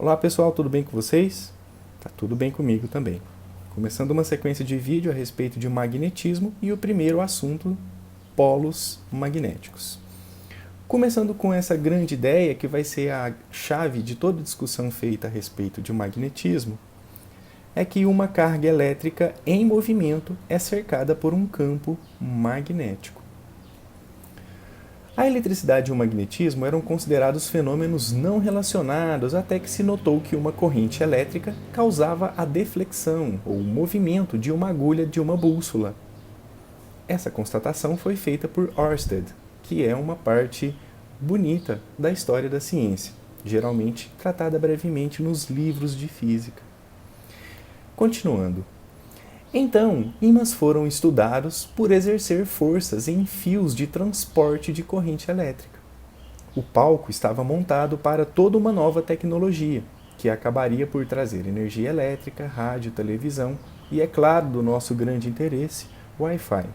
Olá pessoal, tudo bem com vocês? Tá tudo bem comigo também. Começando uma sequência de vídeo a respeito de magnetismo e o primeiro assunto, polos magnéticos. Começando com essa grande ideia que vai ser a chave de toda discussão feita a respeito de magnetismo, é que uma carga elétrica em movimento é cercada por um campo magnético. A eletricidade e o magnetismo eram considerados fenômenos não relacionados até que se notou que uma corrente elétrica causava a deflexão ou movimento de uma agulha de uma bússola. Essa constatação foi feita por Ørsted, que é uma parte bonita da história da ciência, geralmente tratada brevemente nos livros de física. Continuando. Então, ímãs foram estudados por exercer forças em fios de transporte de corrente elétrica. O palco estava montado para toda uma nova tecnologia, que acabaria por trazer energia elétrica, rádio, televisão e, é claro, do nosso grande interesse, Wi-Fi.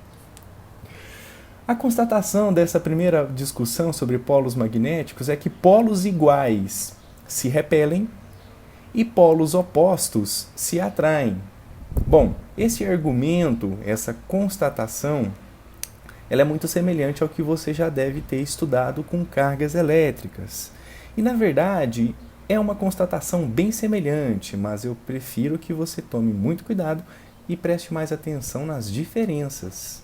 A constatação dessa primeira discussão sobre polos magnéticos é que polos iguais se repelem e polos opostos se atraem. Bom, esse argumento, essa constatação, ela é muito semelhante ao que você já deve ter estudado com cargas elétricas. E, na verdade, é uma constatação bem semelhante, mas eu prefiro que você tome muito cuidado e preste mais atenção nas diferenças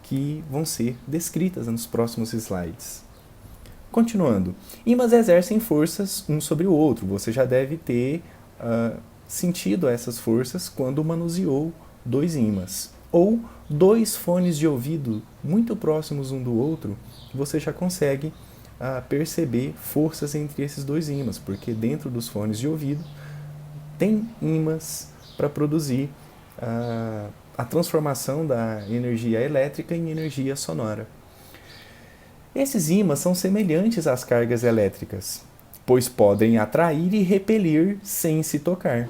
que vão ser descritas nos próximos slides. Continuando, ímãs exercem forças um sobre o outro. Você já deve ter sentido essas forças quando manuseou dois ímãs. Ou dois fones de ouvido muito próximos um do outro, você já consegue perceber forças entre esses dois ímãs, porque dentro dos fones de ouvido tem ímãs para produzir a transformação da energia elétrica em energia sonora. Esses ímãs são semelhantes às cargas elétricas, pois podem atrair e repelir sem se tocar.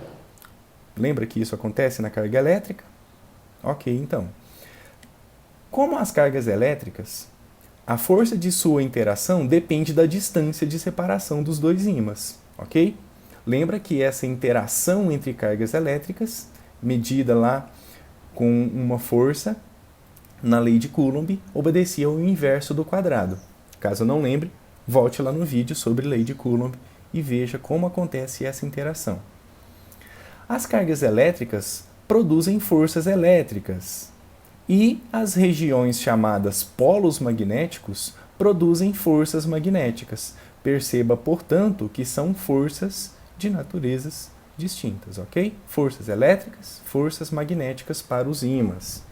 Lembra que isso acontece na carga elétrica? Ok, então. Como as cargas elétricas, a força de sua interação depende da distância de separação dos dois ímãs, ok? Lembra que essa interação entre cargas elétricas, medida lá com uma força, na lei de Coulomb, obedecia ao inverso do quadrado. Caso não lembre, volte lá no vídeo sobre lei de Coulomb e veja como acontece essa interação. As cargas elétricas produzem forças elétricas e as regiões chamadas polos magnéticos produzem forças magnéticas. Perceba, portanto, que são forças de naturezas distintas, ok? Forças elétricas, forças magnéticas para os ímãs.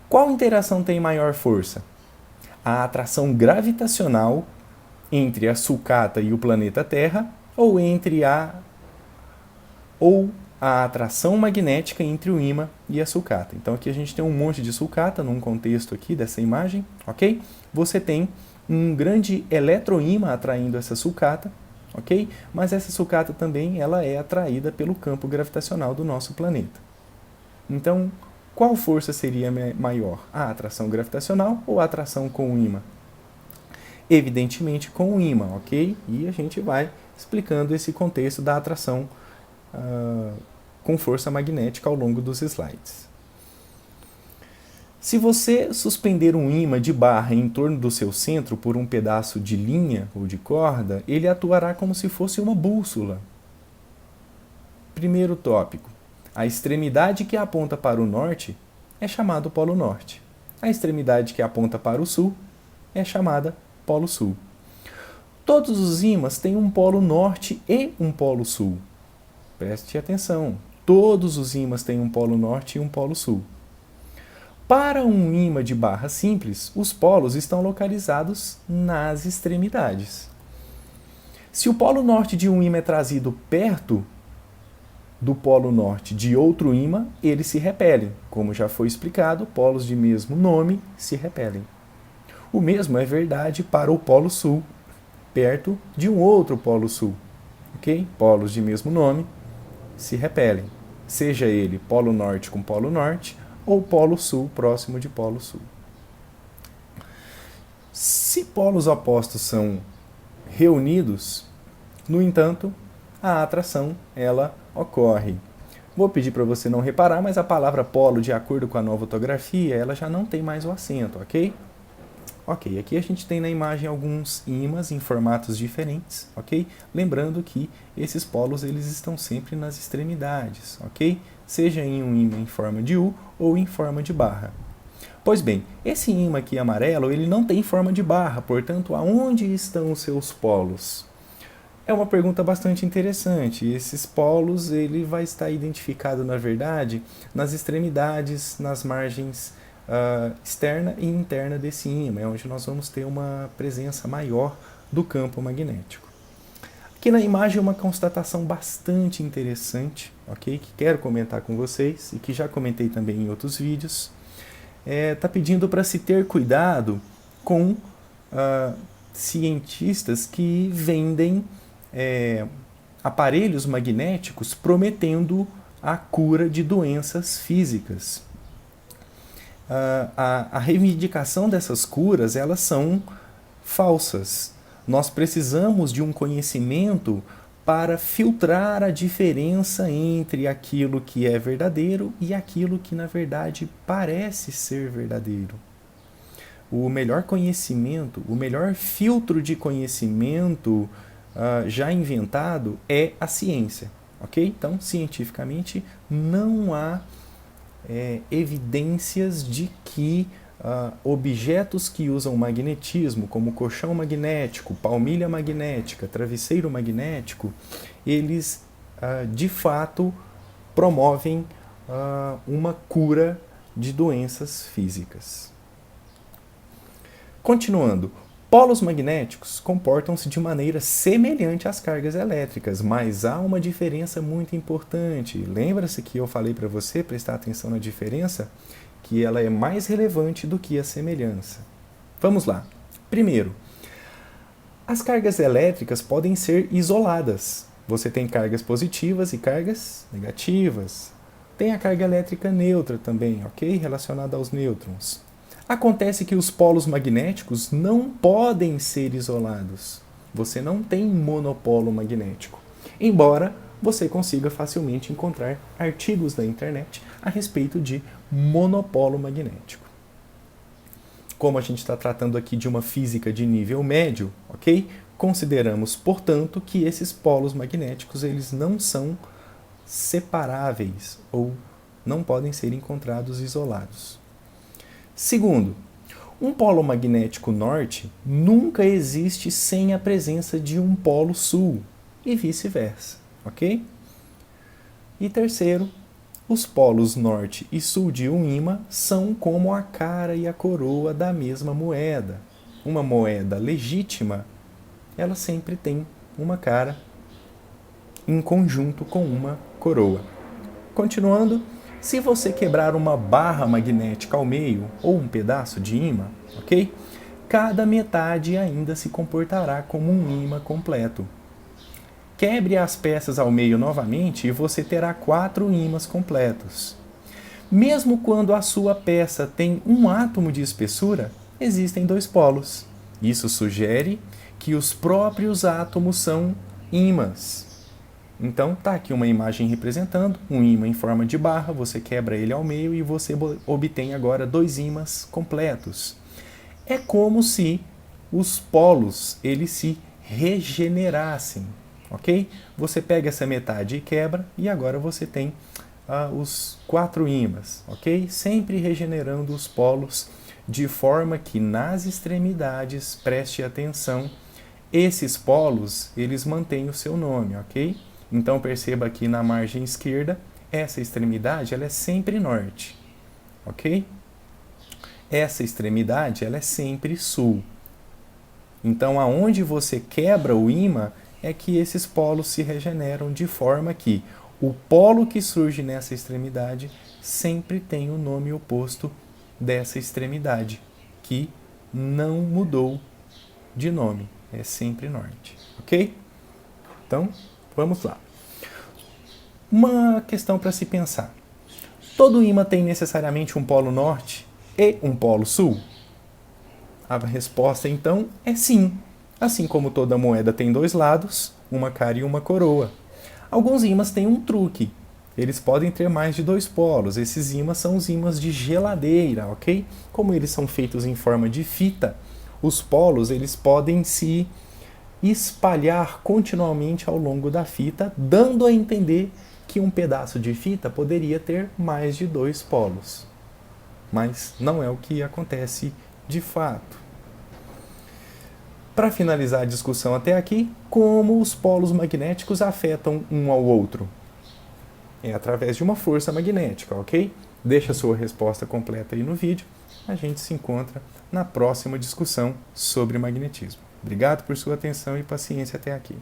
Qual interação tem maior força? A atração gravitacional entre a sucata e o planeta Terra ou a atração magnética entre o ímã e a sucata. Então aqui a gente tem um monte de sucata num contexto aqui dessa imagem, ok? Você tem um grande eletroímã atraindo essa sucata, ok? Mas essa sucata também ela é atraída pelo campo gravitacional do nosso planeta. Então, qual força seria maior? A atração gravitacional ou a atração com o ímã? Evidentemente com o ímã, ok? E a gente vai explicando esse contexto da atração com força magnética ao longo dos slides. Se você suspender um ímã de barra em torno do seu centro por um pedaço de linha ou de corda, ele atuará como se fosse uma bússola. Primeiro tópico. A extremidade que aponta para o norte é chamada Polo Norte. A extremidade que aponta para o sul é chamada Polo Sul. Todos os ímãs têm um polo norte e um polo sul. Preste atenção. Todos os ímãs têm um polo norte e um polo sul. Para um ímã de barra simples, os polos estão localizados nas extremidades. Se o polo norte de um ímã é trazido perto do polo norte de outro ímã, eles se repelem. Como já foi explicado, polos de mesmo nome se repelem. O mesmo é verdade para o polo sul, perto de um outro polo sul. Ok? Polos de mesmo nome se repelem, seja ele polo norte com polo norte ou polo sul próximo de polo sul. Se polos opostos são reunidos, No entanto, a atração, ela ocorre. Vou pedir para você não reparar, mas a palavra polo, de acordo com a nova ortografia, ela já não tem mais o acento, ok? Ok, aqui a gente tem na imagem alguns ímãs em formatos diferentes, ok? Lembrando que esses polos eles estão sempre nas extremidades, ok? Seja em um ímã em forma de U ou em forma de barra. Pois bem, esse ímã aqui amarelo, ele não tem forma de barra, portanto, aonde estão os seus polos? É uma pergunta bastante interessante. Esses polos, ele vai estar identificado, na verdade, nas extremidades, nas margens externa e interna desse ímã, é onde nós vamos ter uma presença maior do campo magnético. Aqui na imagem uma constatação bastante interessante, ok? Que quero comentar com vocês e que já comentei também em outros vídeos. Está pedindo para se ter cuidado com cientistas que vendem aparelhos magnéticos prometendo a cura de doenças físicas. A reivindicação dessas curas, elas são falsas. Nós precisamos de um conhecimento para filtrar a diferença entre aquilo que é verdadeiro e aquilo que, na verdade, parece ser verdadeiro. O melhor conhecimento, o melhor filtro de conhecimento já inventado é a ciência, ok? Então, cientificamente, não há evidências de que objetos que usam magnetismo, como colchão magnético, palmilha magnética, travesseiro magnético, eles de fato promovem uma cura de doenças físicas. Continuando, polos magnéticos comportam-se de maneira semelhante às cargas elétricas, mas há uma diferença muito importante. Lembra-se que eu falei para você prestar atenção na diferença? Que ela é mais relevante do que a semelhança. Vamos lá. Primeiro, as cargas elétricas podem ser isoladas. Você tem cargas positivas e cargas negativas. Tem a carga elétrica neutra também, ok? Relacionada aos nêutrons. Acontece que os polos magnéticos não podem ser isolados. Você não tem monopolo magnético. Embora você consiga facilmente encontrar artigos na internet a respeito de monopolo magnético. Como a gente está tratando aqui de uma física de nível médio, ok? Consideramos, portanto, que esses polos magnéticos eles não são separáveis ou não podem ser encontrados isolados. Segundo, um polo magnético norte nunca existe sem a presença de um polo sul e vice-versa, ok? E terceiro, os polos norte e sul de um ímã são como a cara e a coroa da mesma moeda. Uma moeda legítima, ela sempre tem uma cara em conjunto com uma coroa. Continuando, se você quebrar uma barra magnética ao meio ou um pedaço de ímã, ok? Cada metade ainda se comportará como um ímã completo. Quebre as peças ao meio novamente e você terá 4 ímãs completos. Mesmo quando a sua peça tem um átomo de espessura, existem 2 polos. Isso sugere que os próprios átomos são ímãs. Então, está aqui uma imagem representando um ímã em forma de barra, você quebra ele ao meio e você obtém agora 2 ímãs completos. É como se os polos eles se regenerassem, ok? Você pega essa metade e quebra e agora você tem os 4 ímãs, ok? Sempre regenerando os polos de forma que nas extremidades, preste atenção, esses polos eles mantêm o seu nome, ok? Então perceba aqui na margem esquerda, essa extremidade ela é sempre norte, ok? Essa extremidade ela é sempre sul. Então aonde você quebra o ímã é que esses polos se regeneram de forma que o polo que surge nessa extremidade sempre tem o nome oposto dessa extremidade, que não mudou de nome, é sempre norte, ok? Então, vamos lá. Uma questão para se pensar. Todo ímã tem necessariamente um polo norte e um polo sul? A resposta, então, é sim. Assim como toda moeda tem dois lados, uma cara e uma coroa. Alguns ímãs têm um truque. Eles podem ter mais de dois polos. Esses ímãs são os ímãs de geladeira, ok? Como eles são feitos em forma de fita, os polos eles podem se espalhar continuamente ao longo da fita, dando a entender que um pedaço de fita poderia ter mais de dois polos. Mas não é o que acontece de fato. Para finalizar a discussão até aqui, como os polos magnéticos afetam um ao outro? É através de uma força magnética, ok? Deixa a sua resposta completa aí no vídeo. A gente se encontra na próxima discussão sobre magnetismo. Obrigado por sua atenção e paciência até aqui.